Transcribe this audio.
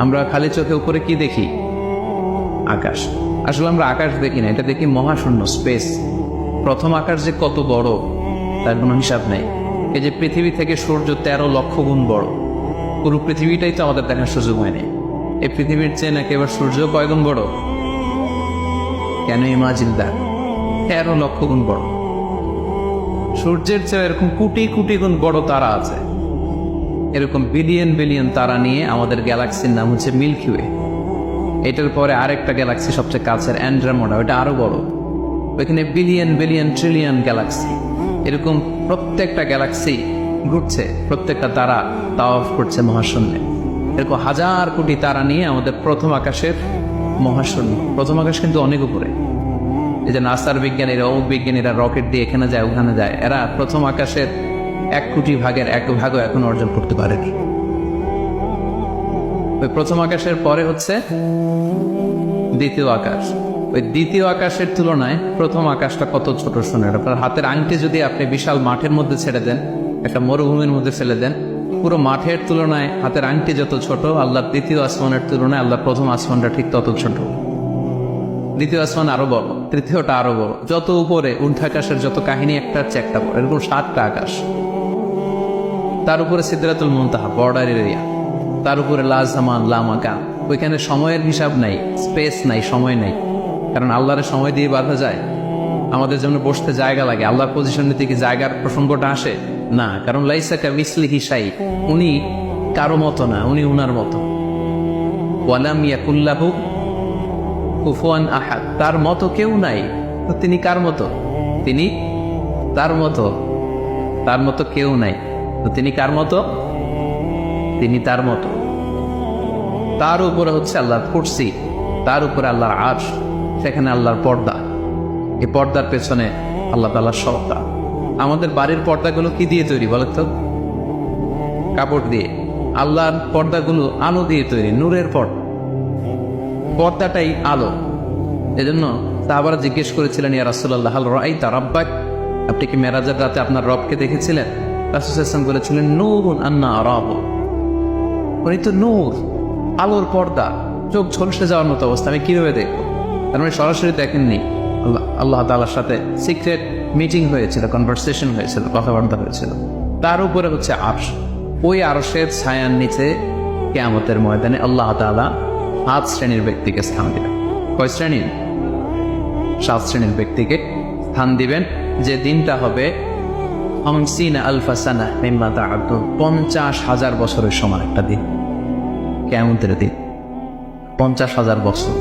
আমরা খালি চোখে উপরে কি দেখি? আকাশ। আসলে আমরা আকাশ দেখি না, এটা দেখি মহাশূন্য, স্পেস। প্রথম আকাশ যে কত বড় তার কোনো হিসাব নেই। এই যে পৃথিবী থেকে সূর্য 13 লক্ষ গুণ বড়, পুরো পৃথিবীটাই তো আমাদের দেখার সুযোগ হয়নি। এই পৃথিবীর চেয়ে নাকি এবার সূর্য কয় গুণ বড়? কেন ইমাজিন দ্যাট? 13 লক্ষ গুণ বড়। সূর্যের চেয়ে এরকম কোটি কোটি গুণ বড় তারা আছে। এরকম বিলিয়ন বিলিয়ন তারা নিয়ে আমাদের গ্যালাক্সির নাম হচ্ছে মিল্কি ওয়ে। এটার পরে আরেকটা গ্যালাক্সি সবচেয়ে কাছের অ্যান্ড্রোমেডা, ওটা আরো বড়। ওইখানে বিলিয়ন বিলিয়ন ট্রিলিয়ন গ্যালাক্সি। এরকম প্রত্যেকটা গ্যালাক্সি ঘুরছে, প্রত্যেকটা তারা তাওয়াফ করছে মহাশূন্যে। এরকম হাজার কোটি তারা নিয়ে আমাদের প্রথম আকাশের মহাশূন্য। প্রথম আকাশ কিন্তু অনেক উপরে। এই যে নাসার বিজ্ঞানীরা, অমুক বিজ্ঞানীরা রকেট দিয়ে এখানে যায় ওখানে যায়, এরা প্রথম আকাশের 1 কোটি ভাগের 1 ভাগও এখন অর্জন করতে পারেনি। ওই প্রথম আকাশের পরে হচ্ছে দ্বিতীয় আকাশ। ওই দ্বিতীয় আকাশের তুলনায় প্রথম আকাশটা কত ছোট শোনেন। আপনার হাতের আংটি যদি আপনি বিশাল মাঠের মধ্যে ছেড়ে দেন, একটা মরুভূমির মধ্যে ফেলে দেন, পুরো মাঠের তুলনায় হাতের আংটি যত ছোট, আল্লাহর দ্বিতীয় আসমানের তুলনায় আল্লাহর প্রথম আসমানটা ঠিক তত ছোট। দ্বিতীয় আসমান আরো বড়, তৃতীয়টা আরো বড়। যত উপরে ঊর্ধ্বাকাশের যত কাহিনী একটার চেয়ে একটা বড়, এরকম 7টা আকাশ। তার উপরে সিদরাতুল মুনতাহা, বর্ডার এরিয়া। তার উপরে লা জামান লা মাকান, ওইখানে সময়ের হিসাব নাই, স্পেস নাই, সময় নাই। কারণ আল্লাহরের সময় দিয়ে বাঁধা যায়? আমাদের যেমন বসতে জায়গা লাগে, আল্লাহর পজিশন নিতে কি জায়গার প্রসঙ্গটা আসে না? কারণ লাইসা কামিসলিহি শাই, উনি কারো মতো না, উনি উনার মতো। ওয়ালাম ইয়াকুল্লাহু কুফুয়ান আহাদ, তার মতো কেউ নাই। তো তিনি কার মতো? তিনি তার মতো। তার মতো কেউ নাই, তো তিনি কার মতো? তিনি তার মতো। তার উপরে হচ্ছে আল্লাহর কুরসি, তার উপরে আল্লাহর আরশ, সেখানে আল্লাহর পর্দা। এই পর্দার পেছনে আল্লাহ তাআলার সত্তা। আমাদের বাড়ির পর্দাগুলো কি দিয়ে তৈরি বলেন তো? কাপড় দিয়ে। আল্লাহর পর্দাগুলো আলো দিয়ে তৈরি, নূরের পর্দা। পর্দাটাই আলো। এজন্য সাহাবারা জিজ্ঞেস করেছিলেন, ইয়া রাসূলুল্লাহ হাল রাআইতা রাব্বাক, আপনি কি মেরাজের রাতে আপনার রবকে দেখেছিলেন? রাসূল সাল্লাল্লাহু আলাইহি ওয়াসাল্লাম বলেছিলেন, নূরুন আন্না আরাহু, উনি তো নূর, আলোর পর্দা, চোখ ঝলসে যাওয়ার মতো অবস্থা, আমি কিভাবে দেখবো? তার মানে সরাসরি দেখেননি। আল্লাহ তাআলার সাথে সিক্রেট মিটিং হয়েছিল, কনভারসেশন হয়েছিল, কথাবার্তা হয়েছিল। তার উপরে হচ্ছে আরশ। ওই আরশের ছায়ার নিচে কিয়ামতের ময়দানে আল্লাহ তাআলা 7 শ্রেণীর ব্যক্তিকে স্থান দিবেন। কয় শ্রেণী? 7 শ্রেণীর ব্যক্তিকে স্থান দিবেন। যে দিনটা হবে 50,000 সানা মিম্মা তা'উদ্দুন, 50,000 বছরের সমান একটা দিন, কিয়ামতের দিন। 50,000 বছর।